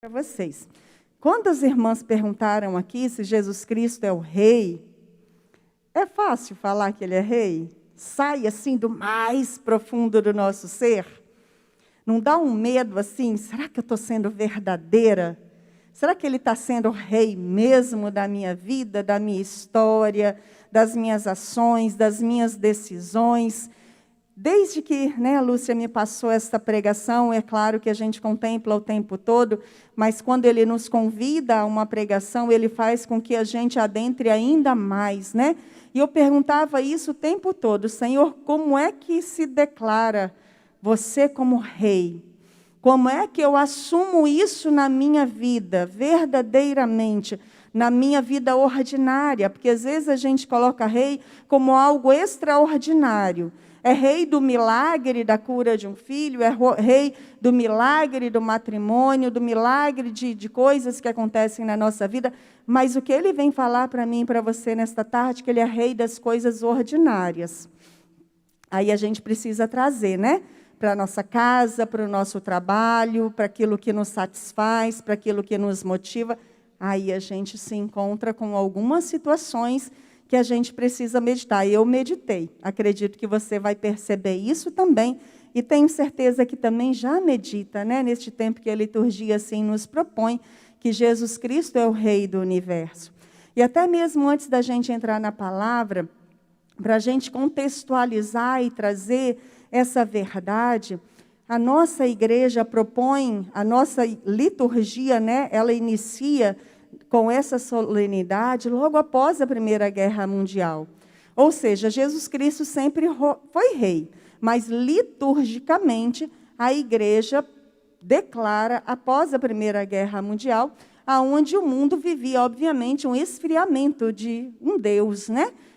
Para vocês. Quando as irmãs perguntaram aqui se Jesus Cristo é o rei, é fácil falar que ele é rei? Sai assim do mais profundo do nosso ser? Não dá um medo assim? Será que eu estou sendo verdadeira? Será que ele está sendo o rei mesmo da minha vida, da minha história, das minhas ações, das minhas decisões? Desde que a Lúcia me passou esta pregação, é claro que a gente contempla o tempo todo, mas quando ele nos convida a uma pregação, ele faz com que a gente adentre ainda mais, né? E eu perguntava isso o tempo todo: Senhor, como é que se declara você como rei? Como é que eu assumo isso na minha vida, verdadeiramente, na minha vida ordinária? Porque às vezes a gente coloca rei como algo extraordinário. É rei do milagre da cura de um filho, é rei do milagre do matrimônio, do milagre de coisas que acontecem na nossa vida. Mas o que ele vem falar para mim e para você nesta tarde, que ele é rei das coisas ordinárias. Aí a gente precisa trazer, para a nossa casa, para o nosso trabalho, para aquilo que nos satisfaz, para aquilo que nos motiva. Aí a gente se encontra com algumas situações que a gente precisa meditar. Eu meditei. Acredito que você vai perceber isso também. E tenho certeza que também já medita, neste tempo que a liturgia assim nos propõe, que Jesus Cristo é o Rei do universo. E até mesmo antes da gente entrar na palavra, para a gente contextualizar e trazer essa verdade, a nossa igreja propõe, a nossa liturgia, ela inicia com essa solenidade logo após a Primeira Guerra Mundial. Ou seja, Jesus Cristo sempre foi rei, mas liturgicamente a igreja declara, após a Primeira Guerra Mundial, aonde o mundo vivia, obviamente, um esfriamento de um Deus,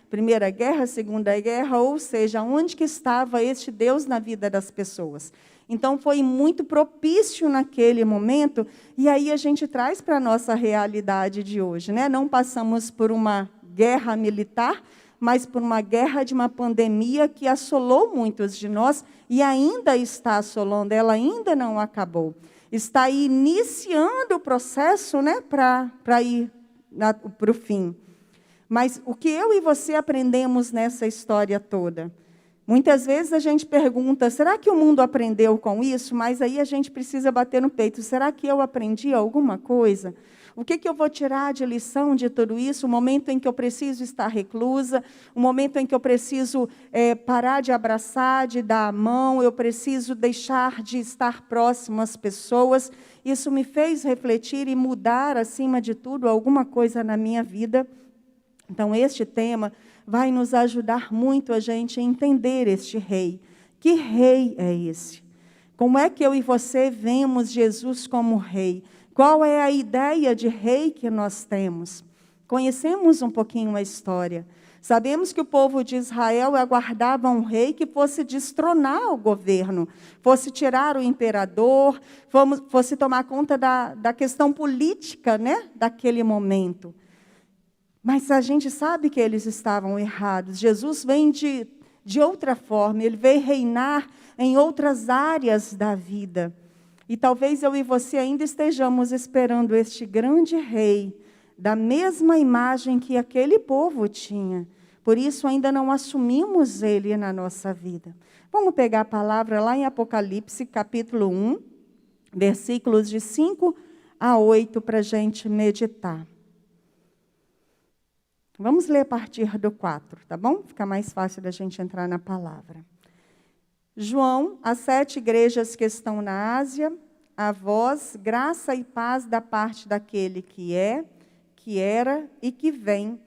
Primeira Guerra, Segunda Guerra, ou seja, onde que estava este Deus na vida das pessoas? Então, foi muito propício naquele momento, e aí a gente traz para a nossa realidade de hoje. Não passamos por uma guerra militar, mas por uma guerra de uma pandemia que assolou muitos de nós, e ainda está assolando, ela ainda não acabou. Está aí iniciando o processo para ir para o fim. Mas o que eu e você aprendemos nessa história toda? Muitas vezes a gente pergunta, será que o mundo aprendeu com isso? Mas aí a gente precisa bater no peito, será que eu aprendi alguma coisa? O que eu vou tirar de lição de tudo isso? O momento em que eu preciso estar reclusa, o momento em que eu preciso parar de abraçar, de dar a mão, eu preciso deixar de estar próximo às pessoas. Isso me fez refletir e mudar, acima de tudo, alguma coisa na minha vida. Então, este tema vai nos ajudar muito a gente entender este rei. Que rei é esse? Como é que eu e você vemos Jesus como rei? Qual é a ideia de rei que nós temos? Conhecemos um pouquinho a história. Sabemos que o povo de Israel aguardava um rei que fosse destronar o governo, fosse tirar o imperador, fosse tomar conta da questão política, daquele momento. Mas a gente sabe que eles estavam errados. Jesus vem de outra forma, ele veio reinar em outras áreas da vida. E talvez eu e você ainda estejamos esperando este grande rei, da mesma imagem que aquele povo tinha. Por isso ainda não assumimos ele na nossa vida. Vamos pegar a palavra lá em Apocalipse, capítulo 1, versículos de 5 a 8, para a gente meditar. Vamos ler a partir do 4, tá bom? Fica mais fácil da gente entrar na palavra. João, às 7 igrejas que estão na Ásia, a vós, graça e paz da parte daquele que é, que era e que vem,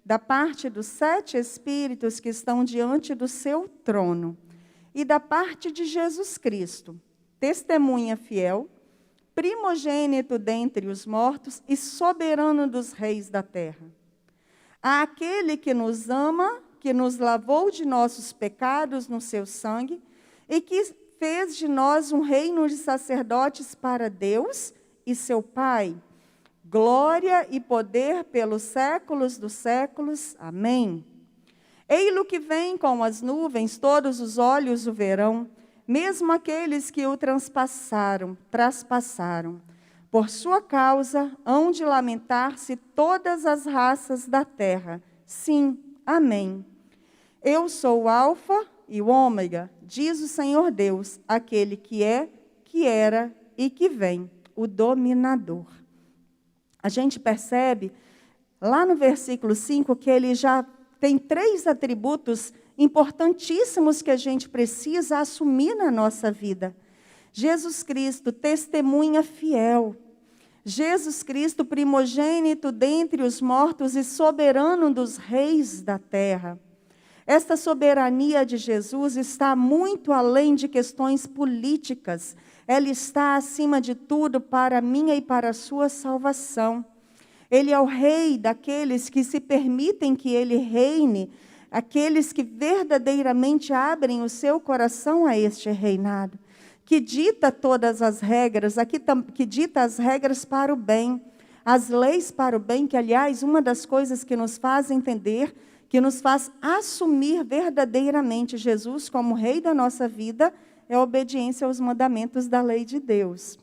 da parte dos 7 Espíritos que estão diante do seu trono, e da parte de Jesus Cristo, testemunha fiel, primogênito dentre os mortos e soberano dos reis da terra. Àquele que nos ama, que nos lavou de nossos pecados no seu sangue, e que fez de nós um reino de sacerdotes para Deus e seu Pai. Glória e poder pelos séculos dos séculos. Amém. Ei-lo que vem com as nuvens, todos os olhos o verão, mesmo aqueles que o traspasaram. Por sua causa hão de lamentar-se todas as raças da terra. Sim, amém. Eu sou o Alfa e o Ômega, diz o Senhor Deus, aquele que é, que era e que vem, o dominador. A gente percebe lá no versículo 5 que ele já tem 3 atributos importantíssimos que a gente precisa assumir na nossa vida. Jesus Cristo, testemunha fiel. Jesus Cristo, primogênito dentre os mortos e soberano dos reis da terra. Esta soberania de Jesus está muito além de questões políticas. Ela está, acima de tudo, para a minha e para a sua salvação. Ele é o rei daqueles que se permitem que ele reine, aqueles que verdadeiramente abrem o seu coração a este reinado, que dita todas as regras, que dita as regras para o bem, as leis para o bem, que, aliás, uma das coisas que nos faz entender, que nos faz assumir verdadeiramente Jesus como rei da nossa vida, é a obediência aos mandamentos da lei de Deus.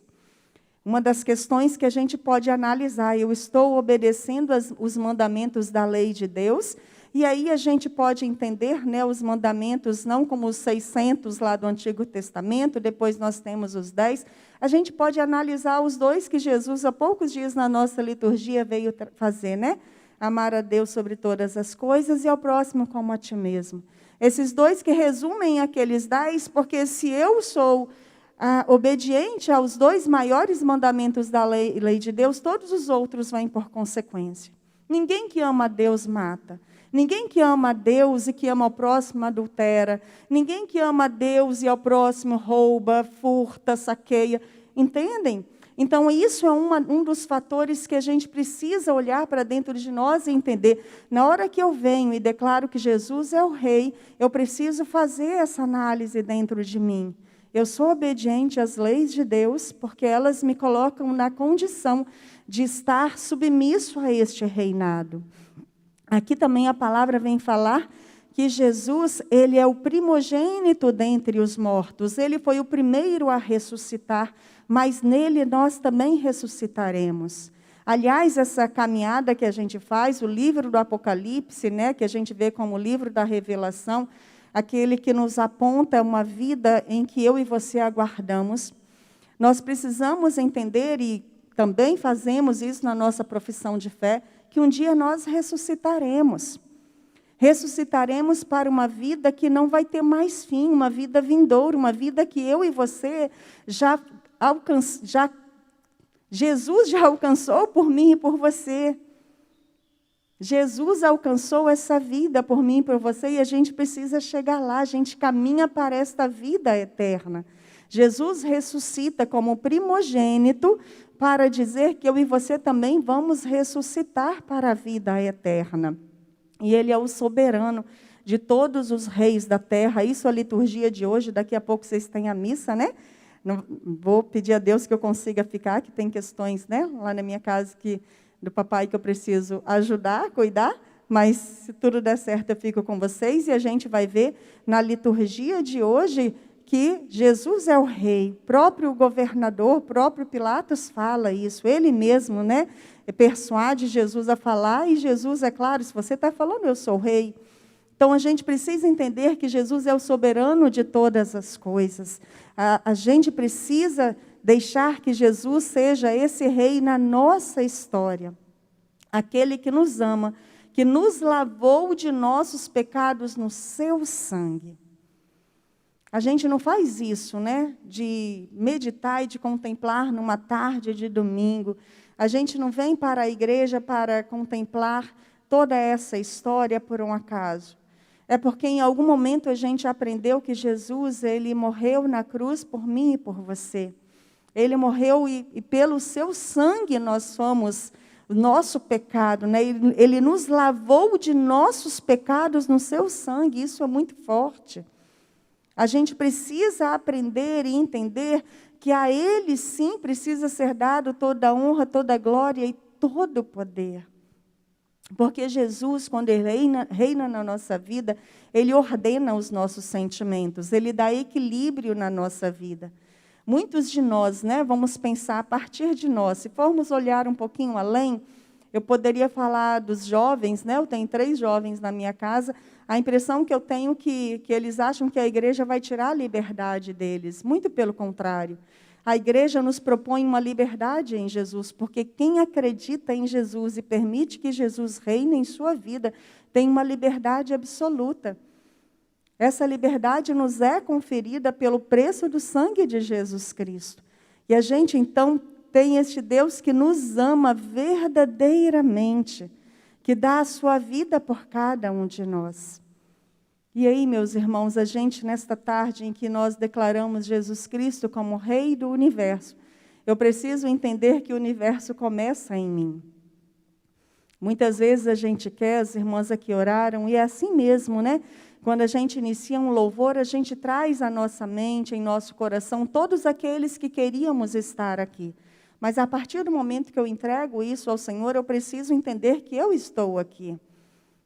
Uma das questões que a gente pode analisar, eu estou obedecendo os mandamentos da lei de Deus, e aí a gente pode entender, né, os mandamentos não como os 600 lá do Antigo Testamento, depois nós temos os 10. A gente pode analisar os 2 que Jesus, há poucos dias na nossa liturgia, veio fazer, né? Amar a Deus sobre todas as coisas e ao próximo como a ti mesmo. Esses 2 que resumem aqueles 10, porque se eu sou obediente aos 2 maiores mandamentos da lei de Deus, todos os outros vêm por consequência. Ninguém que ama a Deus mata. Ninguém que ama a Deus e que ama ao próximo adultera. Ninguém que ama a Deus e ao próximo rouba, furta, saqueia. Entendem? Então, isso é um dos fatores que a gente precisa olhar para dentro de nós e entender. Na hora que eu venho e declaro que Jesus é o Rei, eu preciso fazer essa análise dentro de mim. Eu sou obediente às leis de Deus, porque elas me colocam na condição de estar submisso a este reinado. Aqui também a palavra vem falar que Jesus, ele é o primogênito dentre os mortos. Ele foi o primeiro a ressuscitar, mas nele nós também ressuscitaremos. Aliás, essa caminhada que a gente faz, o livro do Apocalipse, né, que a gente vê como o livro da revelação, aquele que nos aponta uma vida em que eu e você aguardamos. Nós precisamos entender, e também fazemos isso na nossa profissão de fé, que um dia nós ressuscitaremos. Ressuscitaremos para uma vida que não vai ter mais fim, uma vida vindoura, uma vida que eu e você Jesus já alcançou por mim e por você. Jesus alcançou essa vida por mim e por você, e a gente precisa chegar lá, a gente caminha para esta vida eterna. Jesus ressuscita como primogênito para dizer que eu e você também vamos ressuscitar para a vida eterna. E ele é o soberano de todos os reis da terra. Isso é a liturgia de hoje, daqui a pouco vocês têm a missa, né? Não, vou pedir a Deus que eu consiga ficar, que tem questões, né, lá na minha casa do papai que eu preciso ajudar, cuidar, mas se tudo der certo eu fico com vocês e a gente vai ver na liturgia de hoje que Jesus é o rei, próprio governador, próprio Pilatos fala isso, ele mesmo, né, persuade Jesus a falar, e Jesus, é claro, se você está falando, eu sou o rei. Então, a gente precisa entender que Jesus é o soberano de todas as coisas. A gente precisa deixar que Jesus seja esse rei na nossa história. Aquele que nos ama, que nos lavou de nossos pecados no seu sangue. A gente não faz isso, né? De meditar e de contemplar numa tarde de domingo. A gente não vem para a igreja para contemplar toda essa história por um acaso. É porque em algum momento a gente aprendeu que Jesus, ele morreu na cruz por mim e por você. Ele morreu e pelo seu sangue nós somos o nosso pecado, né? Ele nos lavou de nossos pecados no seu sangue. Isso é muito forte. A gente precisa aprender e entender que a Ele sim precisa ser dado toda a honra, toda a glória e todo o poder. Porque Jesus, quando Ele reina na nossa vida, Ele ordena os nossos sentimentos, Ele dá equilíbrio na nossa vida. muitos de nós, né, vamos pensar a partir de nós. Se formos olhar um pouquinho além, eu poderia falar dos jovens, né? Eu tenho 3 jovens na minha casa. A impressão que eu tenho que eles acham que a igreja vai tirar a liberdade deles. Muito pelo contrário. A igreja nos propõe uma liberdade em Jesus, porque quem acredita em Jesus e permite que Jesus reine em sua vida, tem uma liberdade absoluta. Essa liberdade nos é conferida pelo preço do sangue de Jesus Cristo. E a gente, então, tem este Deus que nos ama verdadeiramente, que dá a sua vida por cada um de nós. E aí, meus irmãos, a gente, nesta tarde em que nós declaramos Jesus Cristo como Rei do Universo, eu preciso entender que o universo começa em mim. Muitas vezes a gente quer, as irmãs aqui oraram, e é assim mesmo, né? Quando a gente inicia um louvor, a gente traz à nossa mente, em nosso coração, todos aqueles que queríamos estar aqui. Mas a partir do momento que eu entrego isso ao Senhor, eu preciso entender que eu estou aqui.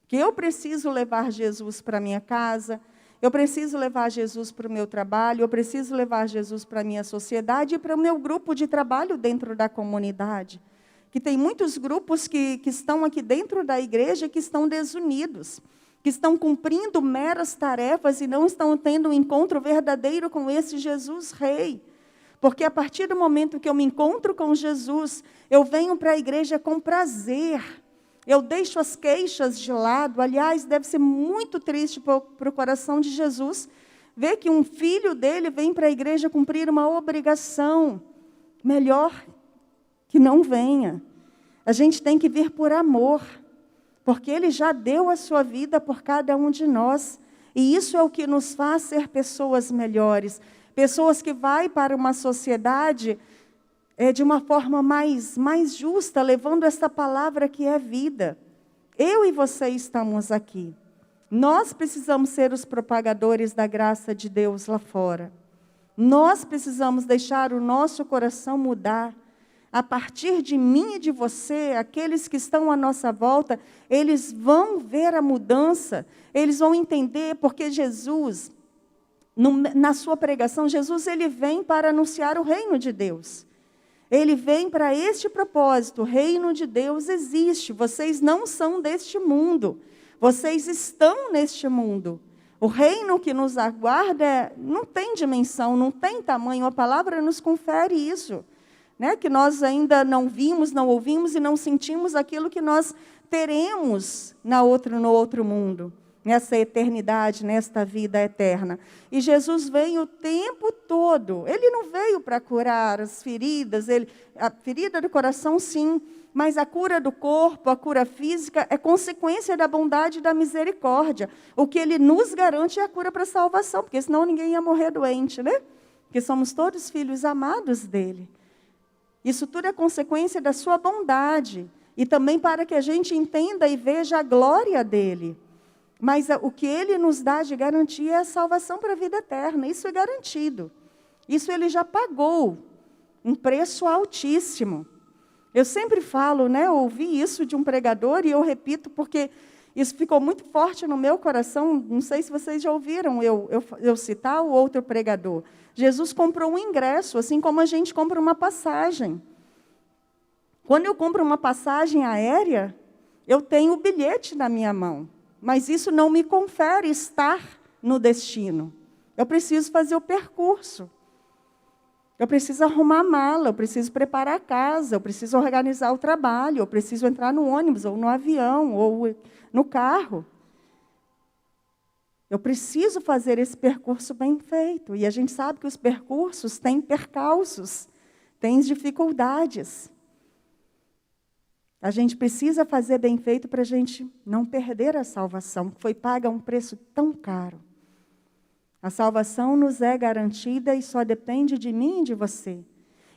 Que eu preciso levar Jesus para a minha casa, eu preciso levar Jesus para o meu trabalho, eu preciso levar Jesus para a minha sociedade e para o meu grupo de trabalho dentro da comunidade. Que tem muitos grupos que estão aqui dentro da igreja que estão desunidos, que estão cumprindo meras tarefas e não estão tendo um encontro verdadeiro com esse Jesus Rei. Porque a partir do momento que eu me encontro com Jesus, eu venho para a igreja com prazer. Eu deixo as queixas de lado. Aliás, deve ser muito triste para o coração de Jesus ver que um filho dele vem para a igreja cumprir uma obrigação. Melhor que não venha. A gente tem que vir por amor, porque ele já deu a sua vida por cada um de nós. E isso é o que nos faz ser pessoas melhores. Pessoas que vão para uma sociedade de uma forma mais justa, levando essa palavra que é vida. Eu e você estamos aqui. Nós precisamos ser os propagadores da graça de Deus lá fora. Nós precisamos deixar o nosso coração mudar. A partir de mim e de você, aqueles que estão à nossa volta, eles vão ver a mudança, eles vão entender porque Jesus... Na sua pregação, Jesus ele vem para anunciar o reino de Deus. Ele vem para este propósito. O reino de Deus existe. Vocês não são deste mundo. Vocês estão neste mundo. O reino que nos aguarda não tem dimensão, não tem tamanho. A palavra nos confere isso. Né? Que nós ainda não vimos, não ouvimos e não sentimos aquilo que nós teremos no outro mundo. Nessa eternidade, nesta vida eterna. E Jesus vem o tempo todo. Ele não veio para curar as feridas. A ferida do coração, sim. Mas a cura do corpo, a cura física, é consequência da bondade e da misericórdia. O que ele nos garante é a cura para a salvação. Porque senão ninguém ia morrer doente, né? Porque somos todos filhos amados dele. Isso tudo é consequência da sua bondade. E também para que a gente entenda e veja a glória dele. Mas o que ele nos dá de garantia é a salvação para a vida eterna. Isso é garantido. Isso ele já pagou. Um preço altíssimo. Eu sempre falo, né? Eu ouvi isso de um pregador e eu repito porque isso ficou muito forte no meu coração. Não sei se vocês já ouviram eu citar o outro pregador. Jesus comprou um ingresso, assim como a gente compra uma passagem. Quando eu compro uma passagem aérea, eu tenho o bilhete na minha mão. Mas isso não me confere estar no destino. Eu preciso fazer o percurso. Eu preciso arrumar a mala, eu preciso preparar a casa, eu preciso organizar o trabalho, eu preciso entrar no ônibus, ou no avião, ou no carro. Eu preciso fazer esse percurso bem feito. E a gente sabe que os percursos têm percalços, têm dificuldades. A gente precisa fazer bem feito para a gente não perder a salvação, que foi paga a um preço tão caro. A salvação nos é garantida e só depende de mim e de você.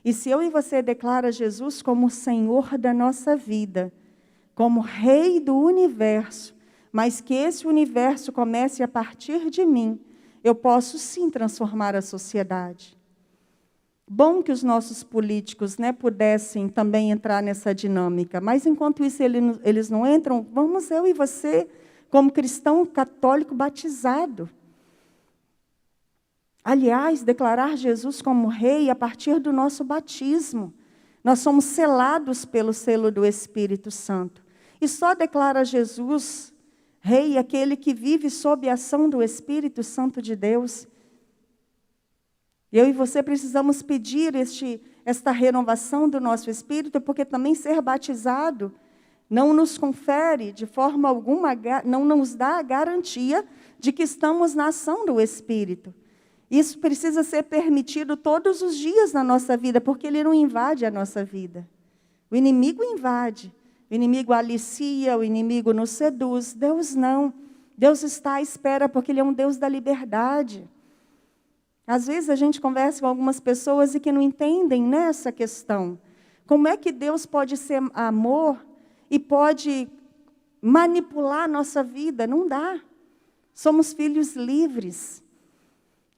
E se eu e você declara Jesus como Senhor da nossa vida, como Rei do universo, mas que esse universo comece a partir de mim, eu posso sim transformar a sociedade. Bom que os nossos políticos, né, pudessem também entrar nessa dinâmica, mas enquanto isso eles não entram, vamos eu e você, como cristão católico batizado. Aliás, declarar Jesus como rei a partir do nosso batismo. Nós somos selados pelo selo do Espírito Santo. E só declara Jesus rei aquele que vive sob a ação do Espírito Santo de Deus. Eu e você precisamos pedir esta renovação do nosso espírito, porque também ser batizado não nos confere de forma alguma, não nos dá a garantia de que estamos na ação do Espírito. Isso precisa ser permitido todos os dias na nossa vida, porque ele não invade a nossa vida. O inimigo invade, o inimigo alicia, o inimigo nos seduz. Deus não. Deus está à espera, porque ele é um Deus da liberdade. Às vezes a gente conversa com algumas pessoas e que não entendem nessa questão. Como é que Deus pode ser amor e pode manipular a nossa vida? Não dá. Somos filhos livres.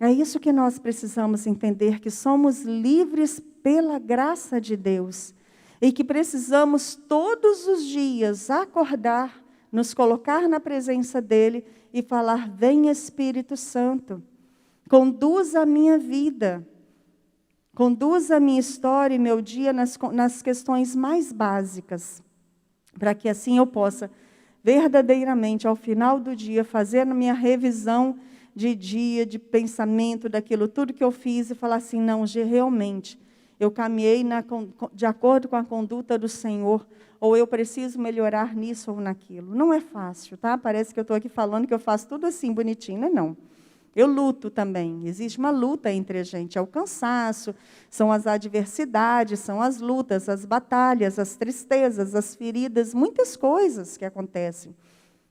É isso que nós precisamos entender, que somos livres pela graça de Deus. E que precisamos todos os dias acordar, nos colocar na presença dEle e falar: vem Espírito Santo, conduz a minha vida, conduz a minha história e meu dia nas questões mais básicas, para que assim eu possa verdadeiramente, ao final do dia, fazer a minha revisão de dia, de pensamento, daquilo tudo que eu fiz e falar assim: não, realmente, eu caminhei de acordo com a conduta do Senhor, ou eu preciso melhorar nisso ou naquilo. Não é fácil, tá? Parece que eu estou aqui falando que eu faço tudo assim, bonitinho, né? Não. Eu luto também, existe uma luta entre a gente, é o cansaço, são as adversidades, são as lutas, as batalhas, as tristezas, as feridas, muitas coisas que acontecem.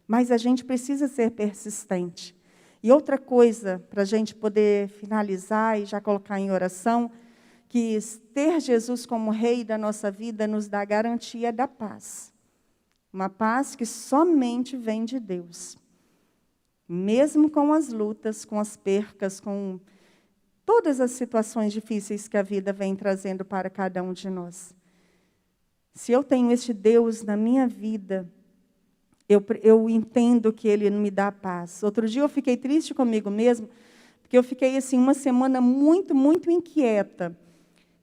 Mas a gente precisa ser persistente. E outra coisa, para a gente poder finalizar e já colocar em oração, que ter Jesus como rei da nossa vida nos dá a garantia da paz. Uma paz que somente vem de Deus. Mesmo com as lutas, com as percas, com todas as situações difíceis que a vida vem trazendo para cada um de nós. Se eu tenho este Deus na minha vida, eu entendo que Ele me dá paz. Outro dia eu fiquei triste comigo mesmo, porque eu fiquei assim uma semana muito, muito inquieta.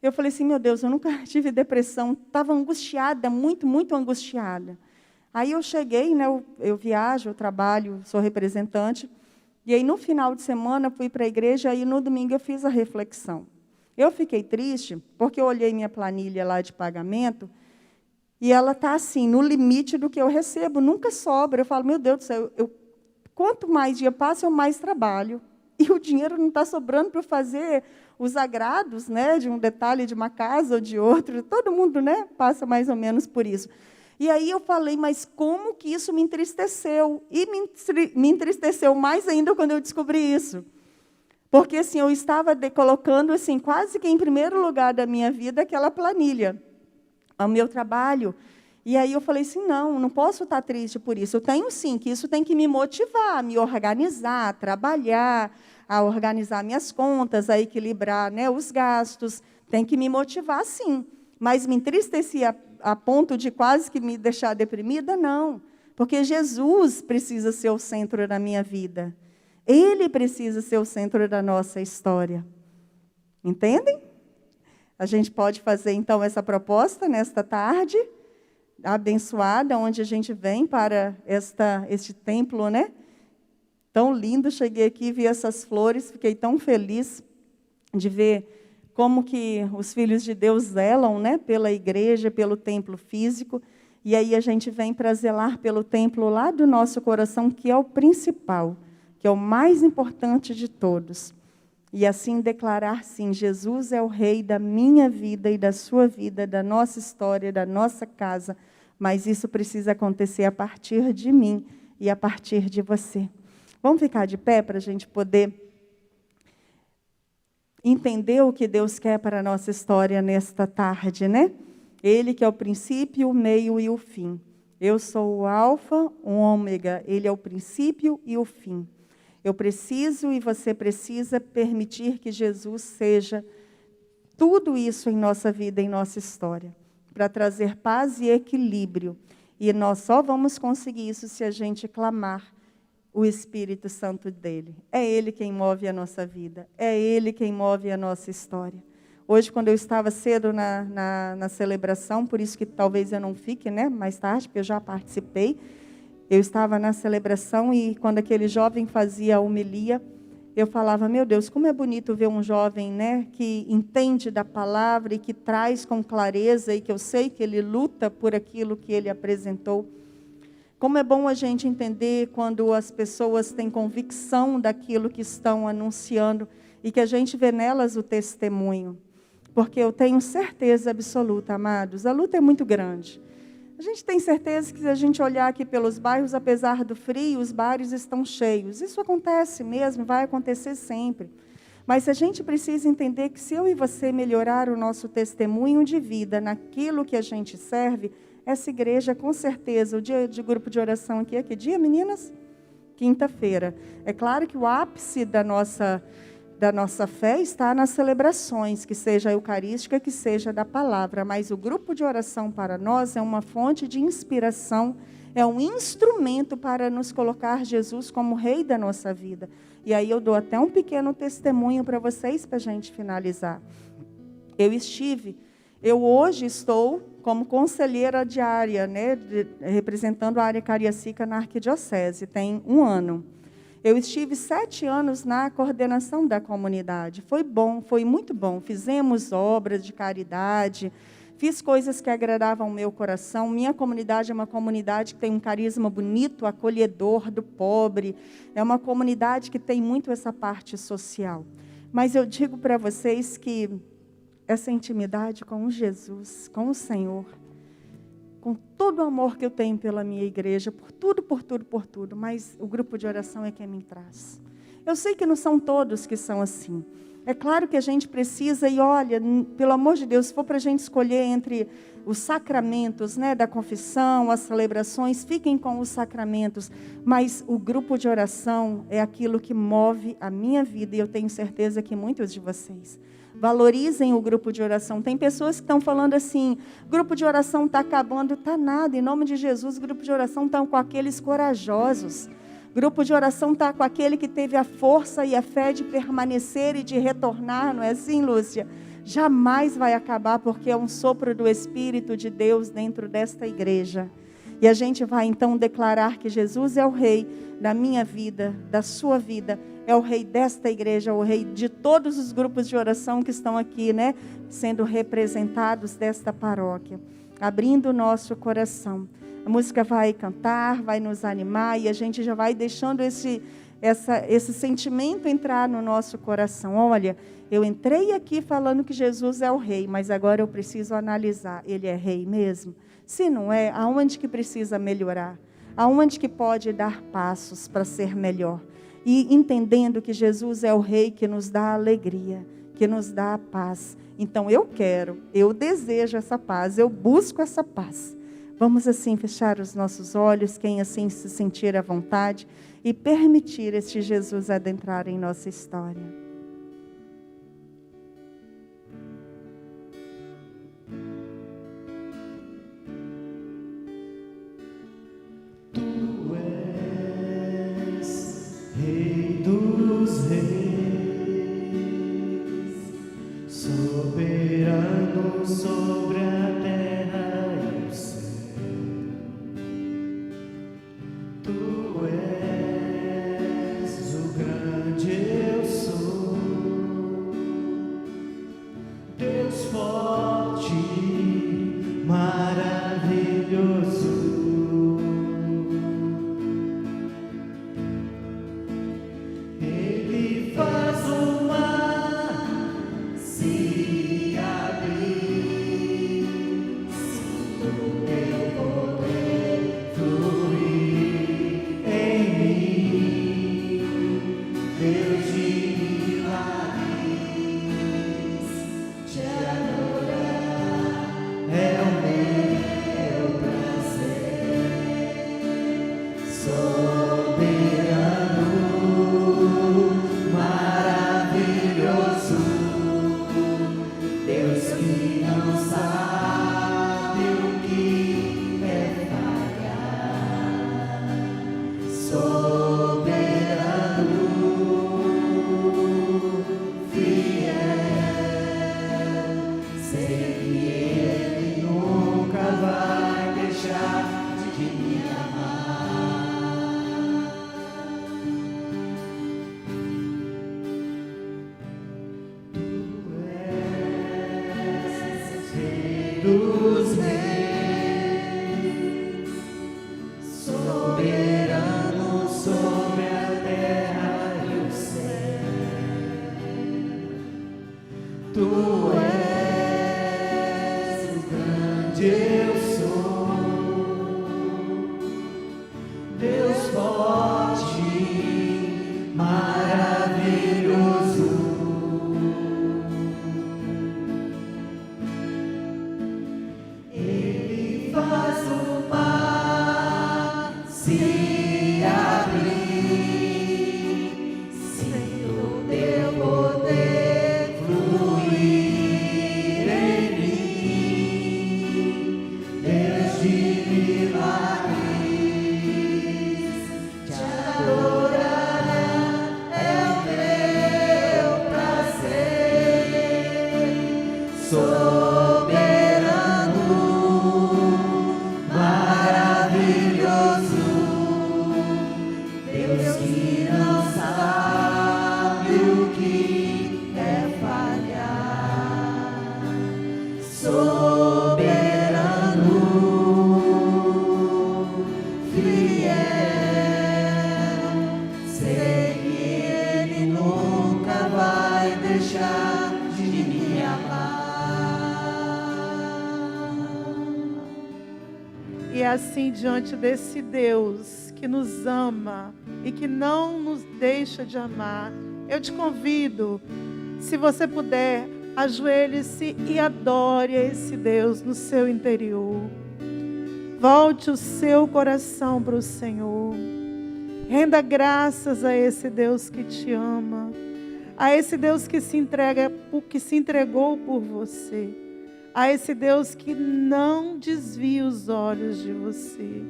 Eu falei assim: meu Deus, eu nunca tive depressão, estava angustiada, muito, muito angustiada. Aí eu cheguei, né, eu viajo, eu trabalho, sou representante, e aí no final de semana fui para a igreja, e no domingo eu fiz a reflexão. Eu fiquei triste, porque eu olhei minha planilha lá de pagamento, e ela está assim, no limite do que eu recebo, nunca sobra. Eu falo: meu Deus do céu, quanto mais dia passa, eu mais trabalho. E o dinheiro não está sobrando para fazer os agrados, né, de um detalhe de uma casa ou de outro. Todo mundo, né, passa mais ou menos por isso. E aí eu falei: mas como que isso me entristeceu? E me entristeceu mais ainda quando eu descobri isso. Porque assim, eu estava colocando assim, quase que em primeiro lugar da minha vida aquela planilha, o meu trabalho. E aí eu falei assim: não posso estar triste por isso. Eu tenho sim, que isso tem que me motivar, a me organizar, a trabalhar, a organizar minhas contas, a equilibrar, né, os gastos. Tem que me motivar sim. Mas me entristecia a ponto de quase que me deixar deprimida? Não. Porque Jesus precisa ser o centro da minha vida. Ele precisa ser o centro da nossa história. Entendem? A gente pode fazer, então, essa proposta nesta tarde, abençoada, onde a gente vem para este templo, né? Tão lindo. Cheguei aqui, vi essas flores, fiquei tão feliz de ver como que os filhos de Deus zelam, né, pela igreja, pelo templo físico. E aí a gente vem para zelar pelo templo lá do nosso coração, que é o principal, que é o mais importante de todos. E assim declarar, sim, Jesus é o rei da minha vida e da sua vida, da nossa história, da nossa casa. Mas isso precisa acontecer a partir de mim e a partir de você. Vamos ficar de pé para a gente poder entender o que Deus quer para a nossa história nesta tarde, né? Ele que é o princípio, o meio e o fim. Eu sou o alfa, o ômega. Ele é o princípio e o fim. Eu preciso e você precisa permitir que Jesus seja tudo isso em nossa vida, em nossa história, para trazer paz e equilíbrio. E nós só vamos conseguir isso se a gente clamar o Espírito Santo dele. É ele quem move a nossa vida. É ele quem move a nossa história. Hoje, quando eu estava cedo na celebração, por isso que talvez eu não fique, né, mais tarde, porque eu já participei. Eu estava na celebração e quando aquele jovem fazia a homilia, eu falava, meu Deus, como é bonito ver um jovem, né, que entende da palavra e que traz com clareza e que eu sei que ele luta por aquilo que ele apresentou. Como é bom a gente entender quando as pessoas têm convicção daquilo que estão anunciando e que a gente vê nelas o testemunho. Porque eu tenho certeza absoluta, amados, a luta é muito grande. A gente tem certeza que se a gente olhar aqui pelos bairros, apesar do frio, os bares estão cheios. Isso acontece mesmo, vai acontecer sempre. Mas a gente precisa entender que se eu e você melhorar o nosso testemunho de vida naquilo que a gente serve, essa igreja, com certeza, o dia de grupo de oração aqui é que dia, meninas? Quinta-feira. É claro que o ápice da nossa fé está nas celebrações, que seja a eucarística, que seja da palavra. Mas o grupo de oração para nós é uma fonte de inspiração, é um instrumento para nos colocar Jesus como rei da nossa vida. E aí eu dou até um pequeno testemunho para vocês, para a gente finalizar. Eu hoje estou como conselheira de área, né, representando a área Cariacica na Arquidiocese, tem 1 ano. Eu estive 7 anos na coordenação da comunidade. Foi bom, foi muito bom. Fizemos obras de caridade, fiz coisas que agradavam o meu coração. Minha comunidade é uma comunidade que tem um carisma bonito, acolhedor do pobre. É uma comunidade que tem muito essa parte social. Mas eu digo para vocês que essa intimidade com Jesus, com o Senhor, com todo o amor que eu tenho pela minha igreja, por tudo, mas o grupo de oração é quem me traz. Eu sei que não são todos que são assim. É claro que a gente precisa, e olha, pelo amor de Deus, se for para a gente escolher entre os sacramentos, né, da confissão, as celebrações, fiquem com os sacramentos, mas o grupo de oração é aquilo que move a minha vida, e eu tenho certeza que muitos de vocês valorizem o grupo de oração. Tem pessoas que estão falando assim, grupo de oração está acabando, está nada, em nome de Jesus, grupo de oração está com aqueles corajosos. Grupo de oração está com aquele que teve a força e a fé de permanecer e de retornar, não é assim, Lúcia? Jamais vai acabar, porque é um sopro do Espírito de Deus dentro desta igreja. E a gente vai então declarar que Jesus é o Rei da minha vida, da sua vida, é o Rei desta igreja, o Rei de todos os grupos de oração que estão aqui, né, sendo representados desta paróquia, abrindo o nosso coração. A música vai cantar, vai nos animar e a gente já vai deixando esse sentimento entrar no nosso coração. Olha, eu entrei aqui falando que Jesus é o Rei, mas agora eu preciso analisar, Ele é Rei mesmo? Se não é, aonde que precisa melhorar? Aonde que pode dar passos para ser melhor? E entendendo que Jesus é o Rei que nos dá alegria, que nos dá a paz. Então eu desejo essa paz, eu busco essa paz. Vamos assim fechar os nossos olhos, quem assim se sentir à vontade, e permitir este Jesus adentrar em nossa história. Rei dos reis, soberano sobre a terra e o céu. Tu és o grande eu sou, Deus forte, maravilhoso. É o meu prazer. faz o mar se abrir. Sinto teu poder fluir em mim. Deus de milagres, te adorar é o meu prazer. Soberano, maravilhoso, Deus que não sabe o que é falhar. Soberano, fiel, sei que Ele nunca vai deixar de me amar. E é assim, diante desse Deus que nos ama e que não nos deixa de amar, eu te convido, se você puder, ajoelhe-se e adore a esse Deus no seu interior. Volte o seu coração para o Senhor. Renda graças a esse Deus que te ama, a esse Deus que se entregou por você, a esse Deus que não desvia os olhos de você.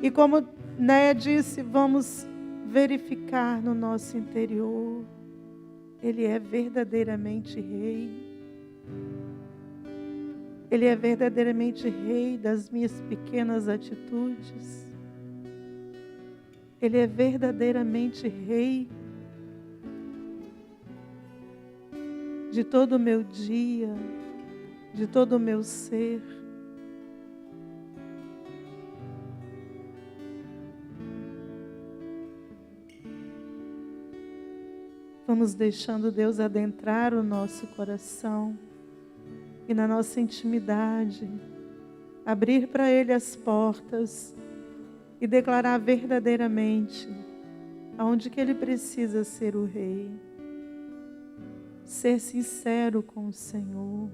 E como Néia disse, vamos verificar no nosso interior. Ele é verdadeiramente Rei. Ele é verdadeiramente Rei das minhas pequenas atitudes. Ele é verdadeiramente Rei de todo o meu dia, de todo o meu ser. Vamos deixando Deus adentrar o nosso coração e na nossa intimidade, abrir para Ele as portas e declarar verdadeiramente aonde que Ele precisa ser o Rei. Ser sincero com o Senhor.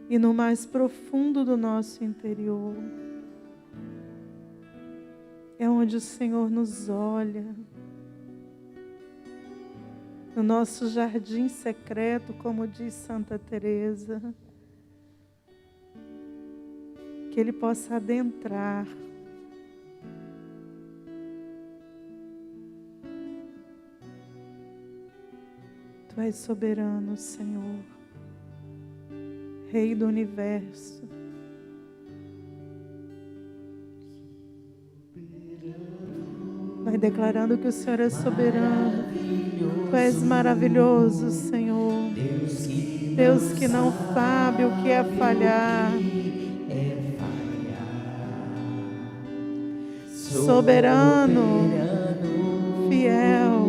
E no mais profundo do nosso interior, é onde o Senhor nos olha. No nosso jardim secreto, como diz Santa Teresa, que Ele possa adentrar. Tu és soberano, Senhor, Rei do universo. Vai declarando que o Senhor é soberano. Tu és maravilhoso, Senhor. Deus que não sabe o que é falhar. Soberano, fiel.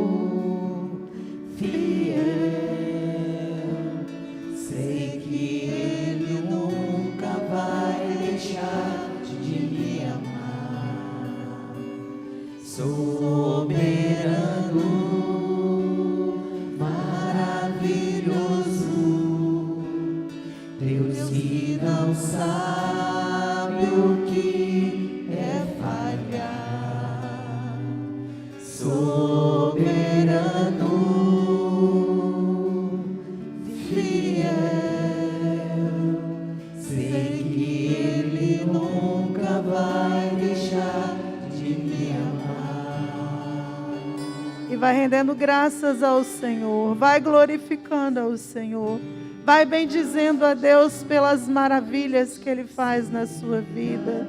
Sei que Ele nunca vai deixar de me amar. Soberano, maravilhoso, Deus que não sabe o que é falhar. Soberano, fiel, sei que Ele nunca vai deixar de me amar. E vai rendendo graças ao Senhor. Vai glorificando ao Senhor. Vai bendizendo a Deus pelas maravilhas que Ele faz na sua vida.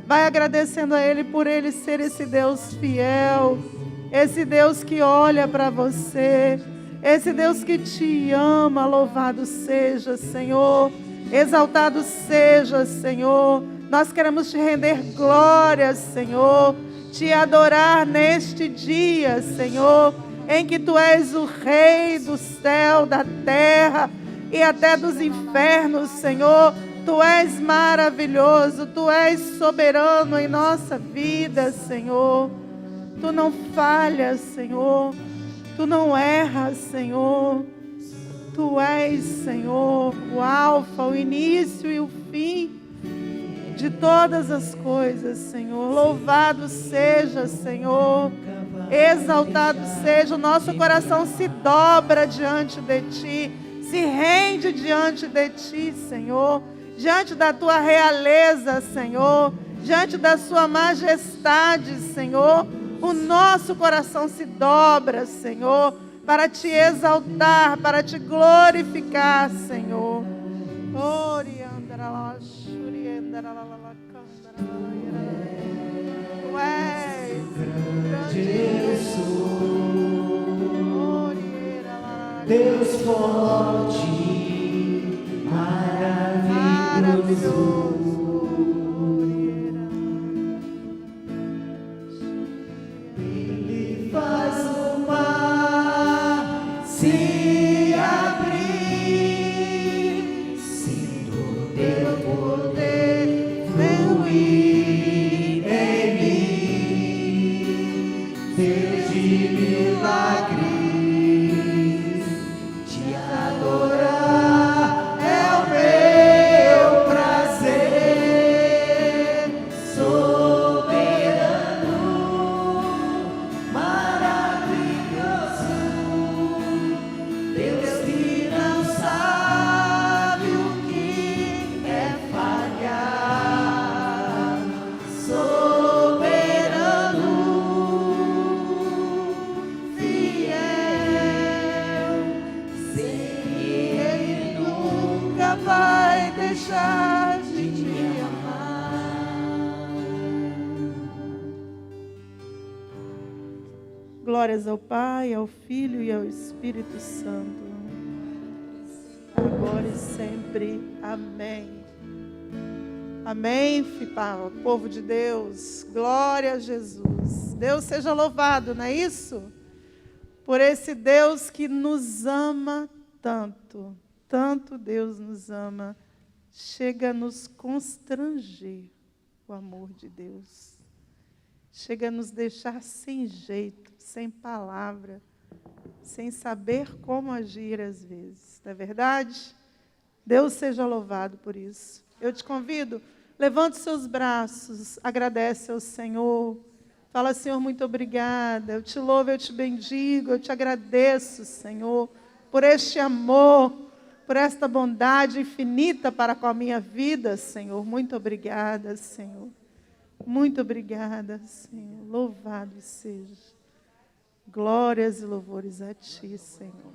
Vai agradecendo a Ele por Ele ser esse Deus fiel. Esse Deus que olha para você. Esse Deus que te ama. Louvado seja, Senhor. Exaltado seja, Senhor. Nós queremos te render glórias, Senhor. Te adorar neste dia, Senhor, em que Tu és o Rei do céu, da terra e até dos infernos, Senhor. Tu és maravilhoso, Tu és soberano em nossa vida, Senhor. Tu não falhas, Senhor. Tu não erras, Senhor. Tu és, Senhor, o alfa, o início e o fim de todas as coisas, Senhor. Louvado seja, Senhor. Exaltado seja. O nosso coração se dobra diante de Ti, se rende diante de Ti, Senhor. Diante da Tua realeza, Senhor. Diante da Sua majestade, Senhor. O nosso coração se dobra, Senhor, para Te exaltar, para Te glorificar, Senhor. Tu és grande, Deus forte, maravilhoso. Ele faz o mar se abrir, sinto teu poder fluir em mim. Deus de milagres, te adorar é o meu prazer. Soberano, maravilhoso, Deus que não sabe o que é falhar. Soberano, fiel, sim, Ele nunca vai deixar de te amar. Glórias ao Pai, ao Filho e ao Espírito Santo, agora e sempre. Amém. Amém, povo de Deus. Glória a Jesus. Deus seja louvado, não é isso? Por esse Deus que nos ama tanto. Tanto Deus nos ama. Chega a nos constranger o amor de Deus. Chega a nos deixar sem jeito, sem palavra, sem saber como agir às vezes. Não é verdade? Deus seja louvado por isso. Eu te convido, levante seus braços, agradece ao Senhor. Fala, Senhor, muito obrigada. Eu te louvo, eu te bendigo, eu te agradeço, Senhor, por este amor, por esta bondade infinita para com a minha vida, Senhor. Muito obrigada, Senhor. Muito obrigada, Senhor. Louvado seja. Glórias e louvores a Ti, Senhor.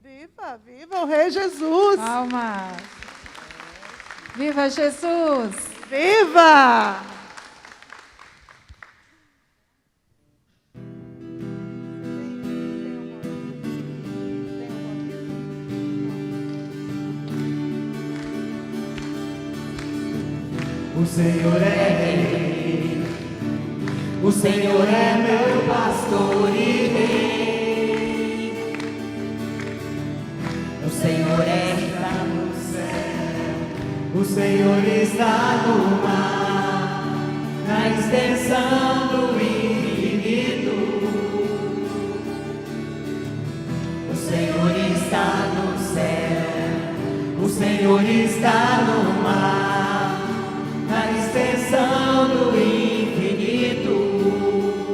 Viva, viva o Rei Jesus. Palmas. Viva Jesus. Viva! O Senhor é Rei, o Senhor é meu pastor e Rei. O Senhor está no céu, o Senhor está no mar, na extensão do infinito. O Senhor está no céu, o Senhor está no mar, na extensão do infinito.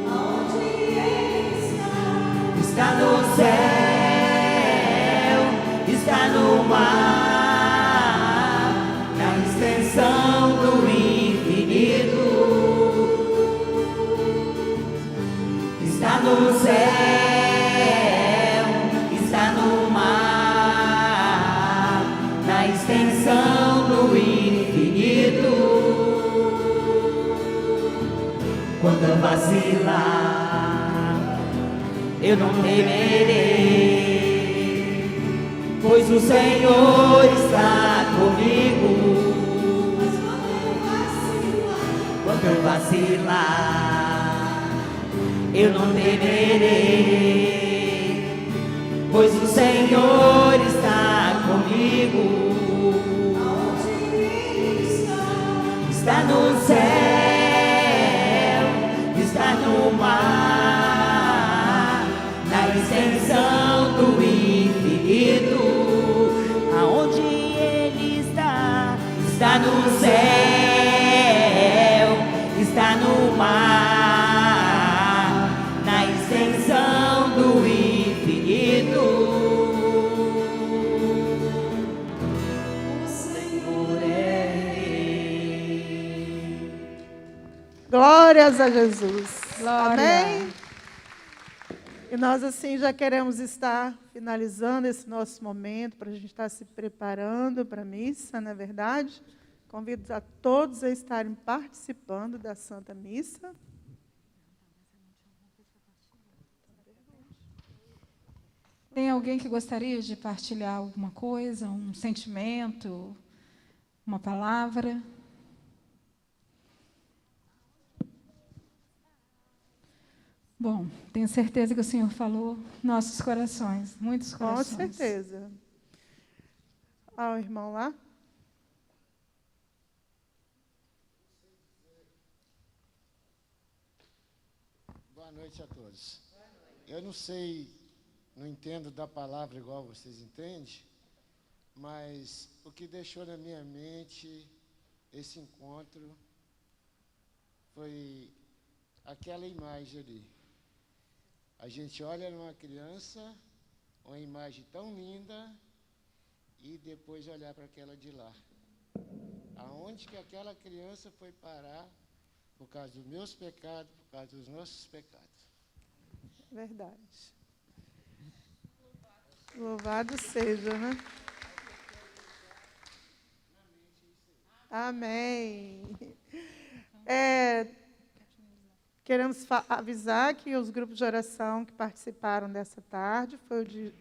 Onde Ele está no céu, está no mar, na extensão do infinito. Está no céu, está no mar, na extensão do infinito. Quando eu vacilar, eu não temerei, pois o Senhor está comigo. Quando eu vacilar, eu não temerei, pois o Senhor está comigo. Está no céu, está no mar, Glórias a Jesus. Glória. Amém? E nós, assim, já queremos estar finalizando esse nosso momento, para a gente estar se preparando para a missa, não é verdade? Convido a todos a estarem participando da Santa Missa. Tem alguém que gostaria de partilhar alguma coisa, um sentimento, uma palavra? Bom, tenho certeza que o Senhor falou nossos corações, muitos Com corações. certeza. Ó, o irmão lá. Boa noite a todos. Eu não sei, não entendo da palavra igual vocês entendem, mas o que deixou na minha mente esse encontro foi aquela imagem ali. A gente olha numa criança, uma imagem tão linda, e depois olhar para aquela de lá. Aonde que aquela criança foi parar por causa dos meus pecados, por causa dos nossos pecados. Verdade. Louvado seja, né? Amém. Queremos avisar que os grupos de oração que participaram dessa tarde foi o de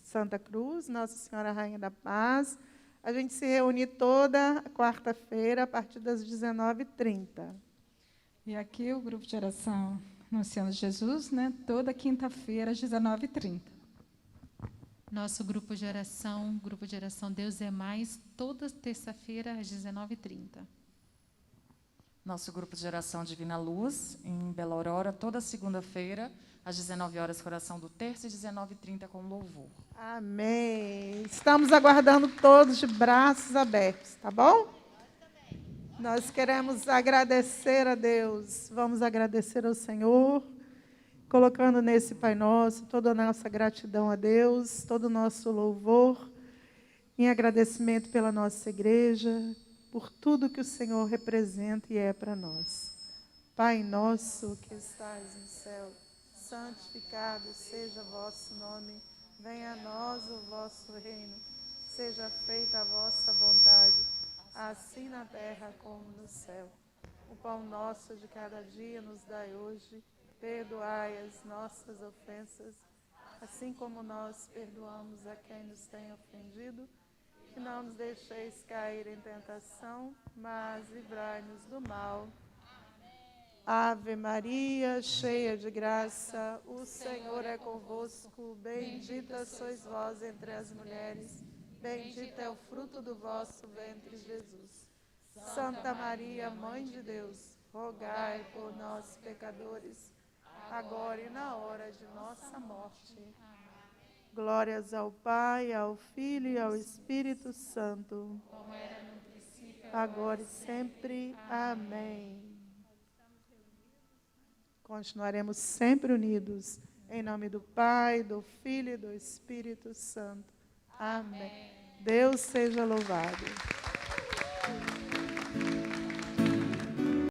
Santa Cruz, Nossa Senhora Rainha da Paz. A gente se reúne toda quarta-feira, a partir das 19h30. E aqui o grupo de oração Anunciando Jesus, né? Toda quinta-feira, às 19h30. Nosso grupo de oração Deus é Mais, toda terça-feira, às 19h30. Nosso grupo de oração Divina Luz, em Bela Aurora, toda segunda-feira, às 19h, oração do terço, e 19h30 com louvor. Amém. Estamos aguardando todos de braços abertos, tá bom? Nós queremos agradecer a Deus. Vamos agradecer ao Senhor, colocando nesse Pai Nosso toda a nossa gratidão a Deus, todo o nosso louvor, em agradecimento pela nossa igreja, por tudo que o Senhor representa e é para nós. Pai nosso que estás no céu, santificado seja o vosso nome, venha a nós o vosso reino, seja feita a vossa vontade, assim na terra como no céu. O pão nosso de cada dia nos dai hoje, perdoai as nossas ofensas, assim como nós perdoamos a quem nos tem ofendido, e não nos deixeis cair em tentação, mas livrai-nos do mal. Ave Maria, cheia de graça, o Senhor é convosco, bendita sois vós entre as mulheres, bendito é o fruto do vosso ventre, Jesus. Santa Maria, Mãe de Deus, rogai por nós, pecadores, agora e na hora de nossa morte. Glórias ao Pai, ao Filho e ao Espírito Santo, como era no princípio, agora e sempre. Amém. Continuaremos sempre unidos, em nome do Pai, do Filho e do Espírito Santo. Amém. Deus seja louvado.